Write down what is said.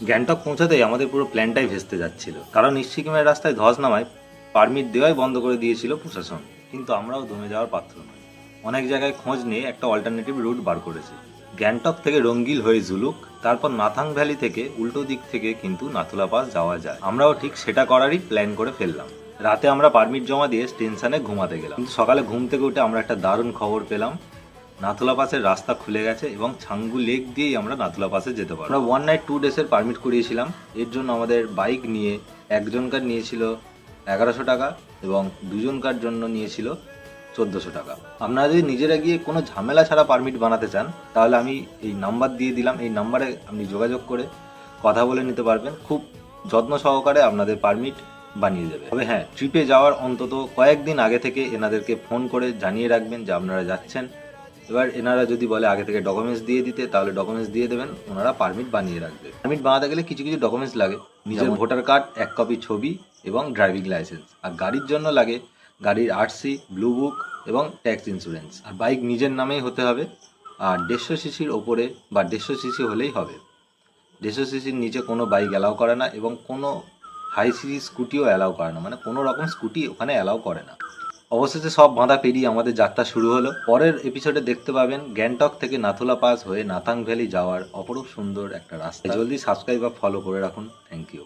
গ্যাংটক পৌঁছাতেই আমাদের পুরো প্ল্যানটাই ভেস্তে যাচ্ছিল, কারণ সিকিমের রাস্তায় ধস নামায় পারমিট দেওয়াই বন্ধ করে দিয়েছিল প্রশাসন। কিন্তু আমরাও দমে যাওয়ার পাত্র নই। অনেক জায়গায় খোঁজ নিয়ে একটা অল্টারনেটিভ রুট বার করেছি। গ্যাংটক থেকে রঙ্গিল হয়ে জুলুক, তারপর নাথাং ভ্যালি থেকে উল্টো দিক থেকে কিন্তু নাথুলা পাস যাওয়া যায়। আমরাও ঠিক সেটা করারই প্ল্যান করে ফেললাম। রাতে আমরা পারমিট জমা দিয়ে স্টেশনে ঘুমাতে গেলাম, কিন্তু সকালে ঘুম থেকে উঠে আমরা একটা দারুণ খবর পেলাম। নাথুলা পাসের রাস্তা খুলে গেছে এবং ছাঙ্গু লেক দিয়েই আমরা নাথুলা পাসে যেতে পারবো। আমরা 1 নাইট 2 ডেজের পারমিট করিয়েছিলাম। এর জন্য আমাদের বাইক নিয়ে একজনকার নিয়েছিল 1100 টাকা এবং দুজনকার জন্য নিয়েছিল 1400 টাকা। আপনারা যদি নিজেরা গিয়ে কোনো ঝামেলা ছাড়া পারমিট বানাতে চান, তাহলে আমি এই নাম্বার দিয়ে দিলাম। এই নাম্বারে আপনি যোগাযোগ করে কথা বলে নিতে পারবেন। খুব যত্ন সহকারে আপনাদের পারমিট বানিয়ে দেবে। তবে হ্যাঁ, ট্রিপে যাওয়ার অন্তত কয়েকদিন আগে থেকে এনাদেরকে ফোন করে জানিয়ে রাখবেন যে আপনারা যাচ্ছেন। এবার এনারা যদি বলে আগে থেকে ডকুমেন্টস দিয়ে দিতে, তাহলে ডকুমেন্টস দিয়ে দেবেন, ওনারা পারমিট বানিয়ে রাখবে। পারমিট বানাতে গেলে কিছু কিছু ডকুমেন্টস লাগে, নিজের ভোটার কার্ড, 1 কপি ছবি এবং ড্রাইভিং লাইসেন্স। আর গাড়ির জন্য লাগে গাড়ির আরসি, ব্লু বুক এবং ট্যাক্স ইন্স্যুরেন্স। আর বাইক নিজের নামেই হতে হবে। আর 150 সিসির ওপরে বা 150 সিসি হলেই হবে। 150 সিসির নিচে কোনো বাইক অ্যালাউ করে না এবং কোনো হাই সিসি স্কুটিও অ্যালাউ করে না, মানে কোনো রকম স্কুটি ওখানে অ্যালাউ করে না। অবশেষে সব বাঁধা পেরিয়ে আমাদের যাত্রা শুরু হলো। পরের এপিসোডে দেখতে পাবেন গ্যাংটক থেকে নাথুলা পাস হয়ে নাথাং ভ্যালি যাওয়ার অপরূপ সুন্দর একটা রাস্তা। জলদি সাবস্ক্রাইব বা ফলো করে রাখুন। Thank you.